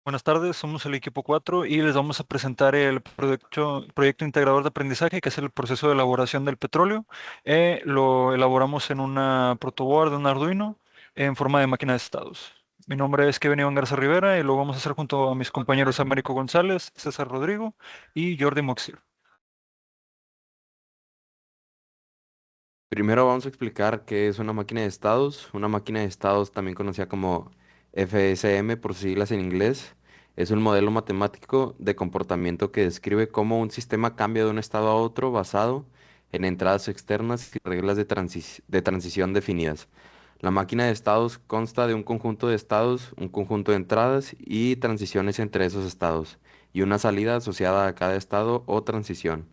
Buenas tardes, somos el equipo 4 y les vamos a presentar el proyecto integrador de aprendizaje, que es el proceso de elaboración del petróleo. Lo elaboramos en una protoboard de un Arduino en forma de máquina de estados. Mi nombre es Kevin Iván Garza Rivera y lo vamos a hacer junto a mis compañeros Américo González, César Rodrigo y Jordi Moxir. Primero vamos a explicar qué es una máquina de estados. Una máquina de estados, también conocida como FSM por sus siglas en inglés, es un modelo matemático de comportamiento que describe cómo un sistema cambia de un estado a otro basado en entradas externas y reglas de transición definidas. La máquina de estados consta de un conjunto de estados, un conjunto de entradas y transiciones entre esos estados, y una salida asociada a cada estado o transición.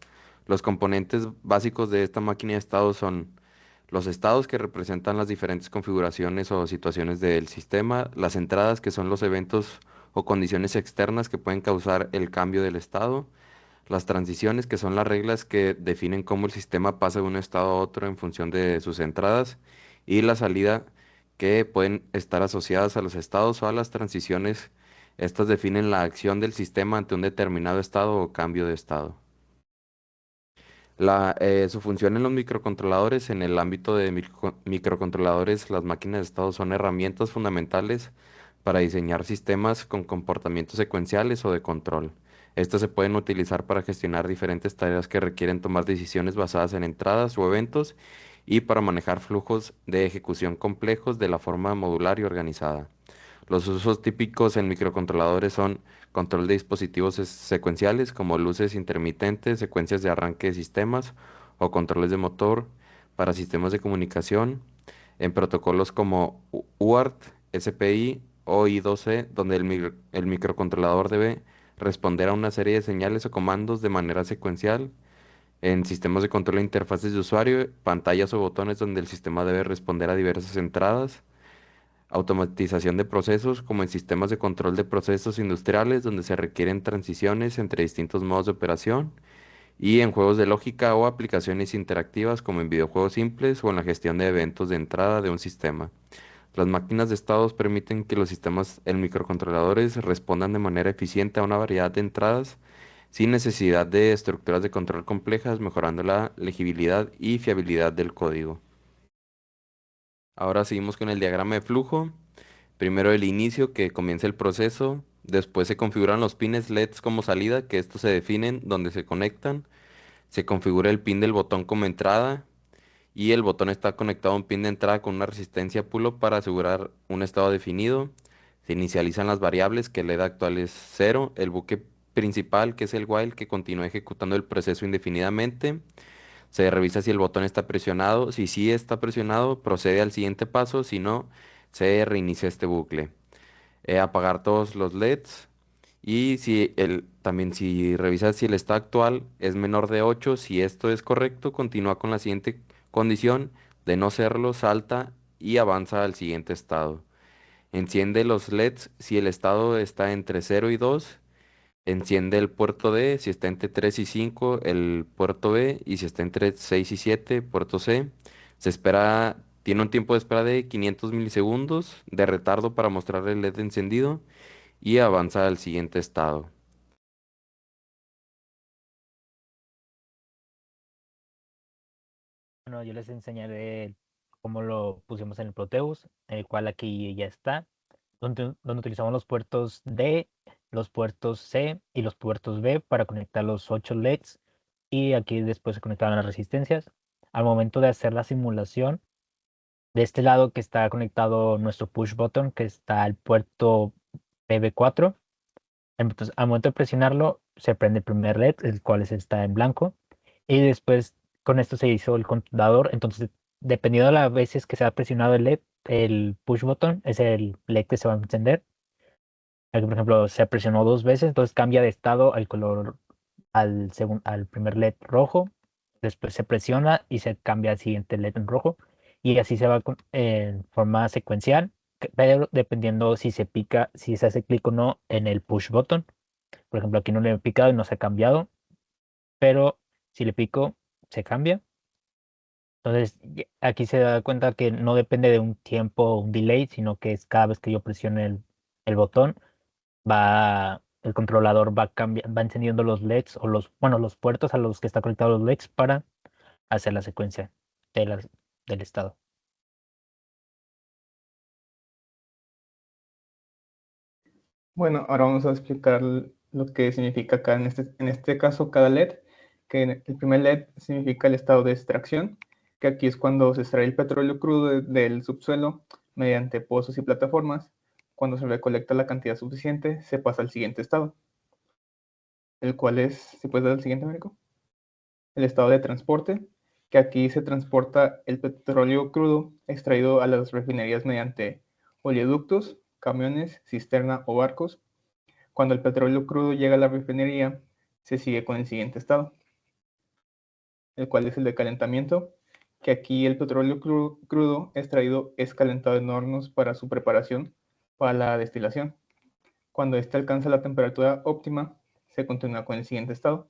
Los componentes básicos de esta máquina de estados son los estados, que representan las diferentes configuraciones o situaciones del sistema; las entradas, que son los eventos o condiciones externas que pueden causar el cambio del estado; las transiciones, que son las reglas que definen cómo el sistema pasa de un estado a otro en función de sus entradas; y la salida, que pueden estar asociadas a los estados o a las transiciones. Estas definen la acción del sistema ante un determinado estado o cambio de estado. Su función en los microcontroladores: en el ámbito de microcontroladores, las máquinas de estado son herramientas fundamentales para diseñar sistemas con comportamientos secuenciales o de control. Estas se pueden utilizar para gestionar diferentes tareas que requieren tomar decisiones basadas en entradas o eventos, y para manejar flujos de ejecución complejos de la forma modular y organizada. Los usos típicos en microcontroladores son control de dispositivos secuenciales, como luces intermitentes, secuencias de arranque de sistemas o controles de motor; para sistemas de comunicación, en protocolos como UART, SPI o I2C, donde el microcontrolador debe responder a una serie de señales o comandos de manera secuencial; en sistemas de control de interfaces de usuario, pantallas o botones, donde el sistema debe responder a diversas entradas; automatización de procesos, como en sistemas de control de procesos industriales, donde se requieren transiciones entre distintos modos de operación; y en juegos de lógica o aplicaciones interactivas, como en videojuegos simples o en la gestión de eventos de entrada de un sistema. Las máquinas de estados permiten que los sistemas en microcontroladores respondan de manera eficiente a una variedad de entradas, sin necesidad de estructuras de control complejas, mejorando la legibilidad y fiabilidad del código. Ahora seguimos con el diagrama de flujo. Primero el inicio, que comienza el proceso; después se configuran los pines LEDs como salida, que estos se definen donde se conectan; se configura el pin del botón como entrada, y el botón está conectado a un pin de entrada con una resistencia pull-up para asegurar un estado definido. Se inicializan las variables, que el LED actual es cero; el buque principal, que es el while, que continúa ejecutando el proceso indefinidamente. Se revisa si el botón está presionado. Si sí está presionado, procede al siguiente paso; si no, se reinicia este bucle. Apagar todos los LEDs. Y también, si revisas si el estado actual es menor de 8, si esto es correcto, continúa con la siguiente condición; de no serlo, salta y avanza al siguiente estado. Enciende los LEDs si el estado está entre 0 y 2. Enciende el puerto D si está entre 3 y 5, el puerto B; y si está entre 6 y 7, puerto C. Tiene un tiempo de espera de 500 milisegundos de retardo para mostrar el LED encendido, y avanza al siguiente estado. Bueno, yo les enseñaré cómo lo pusimos en el Proteus, el cual aquí ya está, donde utilizamos los puertos D, los puertos C y los puertos B para conectar los 8 LEDs, y aquí después se conectaron las resistencias. Al momento de hacer la simulación, de este lado que está conectado nuestro push button, que está al puerto PB4, entonces al momento de presionarlo se prende el primer LED, el cual está en blanco, y después con esto se hizo el contador. Entonces, dependiendo de las veces que se ha presionado el LED, el push button es el LED que se va a encender. Aquí, por ejemplo, se presionó 2 veces, entonces cambia de estado al color, al primer LED rojo. Después se presiona y se cambia al siguiente LED en rojo. Y así se va en forma secuencial, pero dependiendo si se pica, si se hace clic o no en el push button. Por ejemplo, aquí no le he picado y no se ha cambiado, pero si le pico, se cambia. Entonces, aquí se da cuenta que no depende de un tiempo o un delay, sino que es cada vez que yo presione el botón, el controlador va encendiendo los LEDs o los puertos a los que está conectado los LEDs para hacer la secuencia de del estado. Bueno, ahora vamos a explicar lo que significa acá en este caso cada LED, que el primer LED significa el estado de extracción, que aquí es cuando se extrae el petróleo crudo del subsuelo mediante pozos y plataformas. Cuando se recolecta la cantidad suficiente, se pasa al siguiente estado, el cual es, ¿se puede dar el siguiente, Américo? El estado de transporte, que aquí se transporta el petróleo crudo extraído a las refinerías mediante oleoductos, camiones, cisterna o barcos. Cuando el petróleo crudo llega a la refinería, se sigue con el siguiente estado, el cual es el de calentamiento, que aquí el petróleo crudo extraído es calentado en hornos para su preparación para la destilación. Cuando éste alcanza la temperatura óptima, se continúa con el siguiente estado,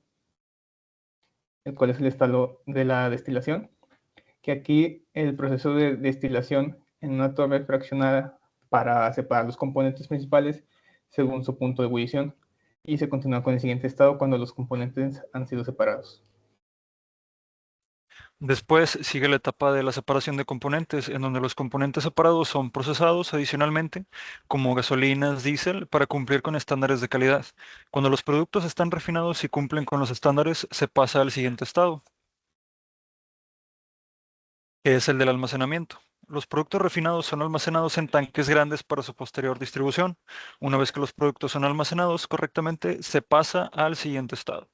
el cual es el estado de la destilación, que aquí el proceso de destilación en una torre fraccionada para separar los componentes principales según su punto de ebullición, y se continúa con el siguiente estado cuando los componentes han sido separados. Después sigue la etapa de la separación de componentes, en donde los componentes separados son procesados adicionalmente como gasolinas, diésel, para cumplir con estándares de calidad. Cuando los productos están refinados y cumplen con los estándares, se pasa al siguiente estado, que es el del almacenamiento. Los productos refinados son almacenados en tanques grandes para su posterior distribución. Una vez que los productos son almacenados correctamente, se pasa al siguiente estado,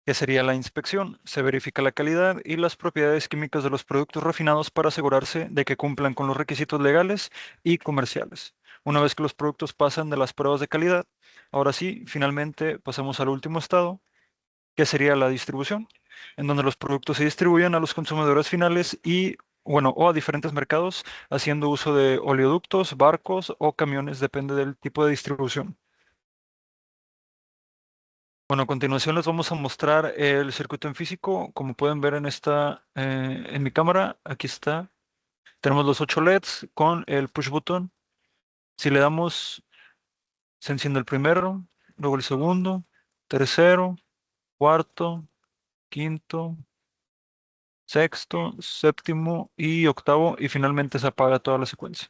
que sería la inspección. Se verifica la calidad y las propiedades químicas de los productos refinados para asegurarse de que cumplan con los requisitos legales y comerciales. Una vez que los productos pasan de las pruebas de calidad, ahora sí, finalmente pasamos al último estado, que sería la distribución, en donde los productos se distribuyen a los consumidores finales y, bueno, o a diferentes mercados, haciendo uso de oleoductos, barcos o camiones, depende del tipo de distribución. Bueno, a continuación les vamos a mostrar el circuito en físico. Como pueden ver en mi cámara, aquí está. Tenemos los 8 LEDs con el push button. Si le damos, se enciende el primero, luego el segundo, tercero, cuarto, quinto, sexto, séptimo y octavo, y finalmente se apaga toda la secuencia.